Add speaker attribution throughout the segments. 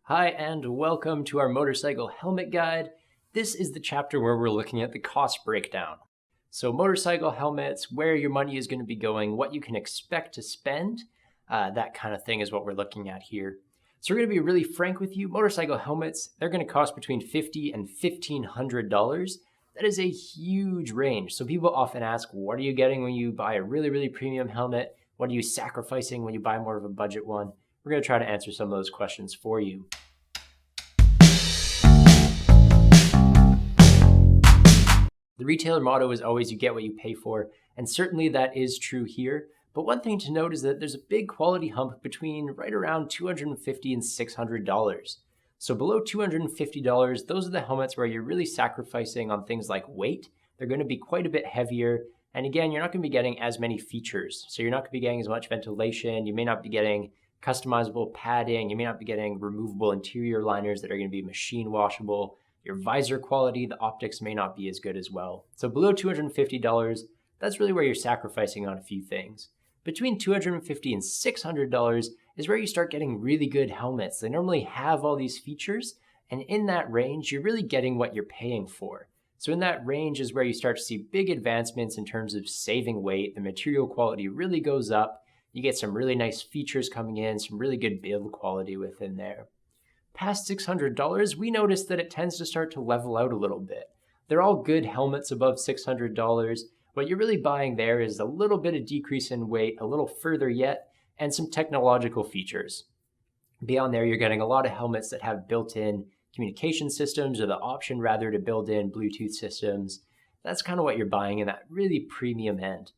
Speaker 1: Hi and welcome to our motorcycle helmet guide. This is the chapter where we're looking at the cost breakdown. So motorcycle helmets, where your money is going to be going, what you can expect to spend, that kind of thing is what we're looking at here. So we're going to be really frank with you. Motorcycle helmets, they're going to cost between $50 and $1,500. That is a huge range. So people often ask, what are you getting when you buy a really premium helmet? What are you sacrificing when you buy more of a budget one? We're going to try to answer some of those questions for you. The retailer motto is always you get what you pay for, and certainly that is true here. But one thing to note is that there's a big quality hump between right around $250 and $600. So below $250, those are the helmets where you're really sacrificing on things like weight. They're going to be quite a bit heavier. And again, you're not going to be getting as many features. So you're not going to be getting as much ventilation. You may not be getting customizable padding. You may not be getting removable interior liners that are going to be machine washable. Your visor quality, the optics may not be as good as well. So below $250, that's really where you're sacrificing on a few things. Between $250 and $600 is where you start getting really good helmets. They normally have all these features, and in that range, you're really getting what you're paying for. So in that range is where you start to see big advancements in terms of saving weight. The material quality really goes up. You get some really nice features coming in, some really good build quality within there. Past $600, we notice that it tends to start to level out a little bit. They're all good helmets above $600. What you're really buying there is a little bit of decrease in weight, a little further yet, and some technological features. Beyond there, you're getting a lot of helmets that have built-in communication systems, or the option rather to build in Bluetooth systems. That's kind of what you're buying in that really premium end.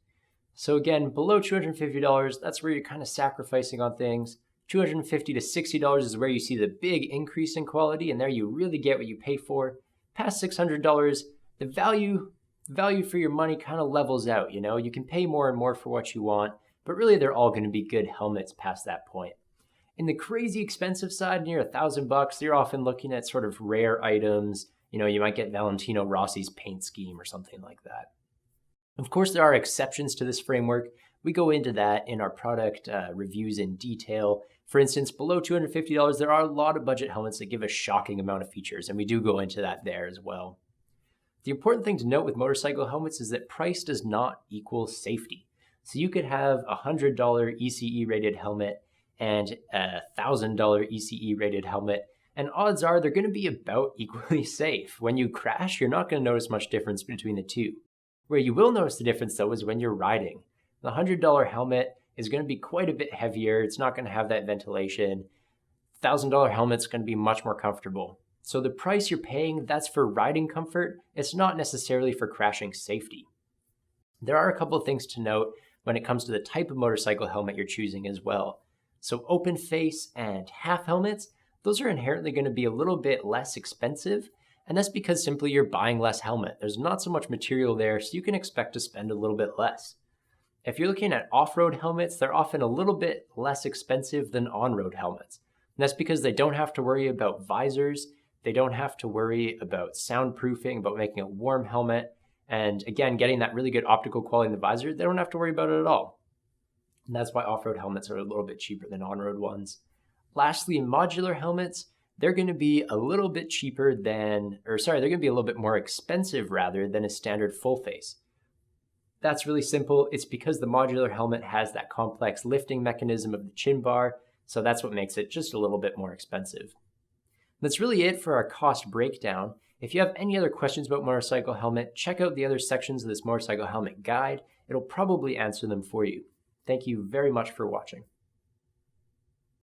Speaker 1: So again, below $250, that's where you're kind of sacrificing on things. $250 to $60 is where you see the big increase in quality, and there you really get what you pay for. Past $600, the value for your money kind of levels out. You can pay more and more for what you want, but really they're all going to be good helmets past that point. In the crazy expensive side, near $1,000, you're often looking at sort of rare items. You might get Valentino Rossi's paint scheme or something like that. Of course, there are exceptions to this framework. We go into that in our product reviews in detail. For instance, below $250, there are a lot of budget helmets that give a shocking amount of features, and we do go into that there as well. The important thing to note with motorcycle helmets is that price does not equal safety. So you could have a $100 ECE rated helmet and a $1,000 ECE rated helmet, and odds are they're going to be about equally safe. When you crash, you're not going to notice much difference between the two. Where you will notice the difference, though, is when you're riding. The $100 helmet is going to be quite a bit heavier. It's not going to have that ventilation. $1,000 helmet's going to be much more comfortable. So the price you're paying, that's for riding comfort. It's not necessarily for crashing safety. There are a couple of things to note when it comes to the type of motorcycle helmet you're choosing as well. So open face and half helmets, those are inherently going to be a little bit less expensive. And that's because simply you're buying less helmet. There's not so much material there, so you can expect to spend a little bit less. If you're looking at off-road helmets, they're often a little bit less expensive than on-road helmets. And that's because they don't have to worry about visors. They don't have to worry about soundproofing, about making a warm helmet. And again, getting that really good optical quality in the visor, they don't have to worry about it at all. And that's why off-road helmets are a little bit cheaper than on-road ones. Lastly, modular helmets, they're going to be a little bit cheaper they're going to be a little bit more expensive rather than a standard full face. That's really simple. It's because the modular helmet has that complex lifting mechanism of the chin bar, so that's what makes it just a little bit more expensive. That's really it for our cost breakdown. If you have any other questions about motorcycle helmet, check out the other sections of this motorcycle helmet guide. It'll probably answer them for you. Thank you very much for watching.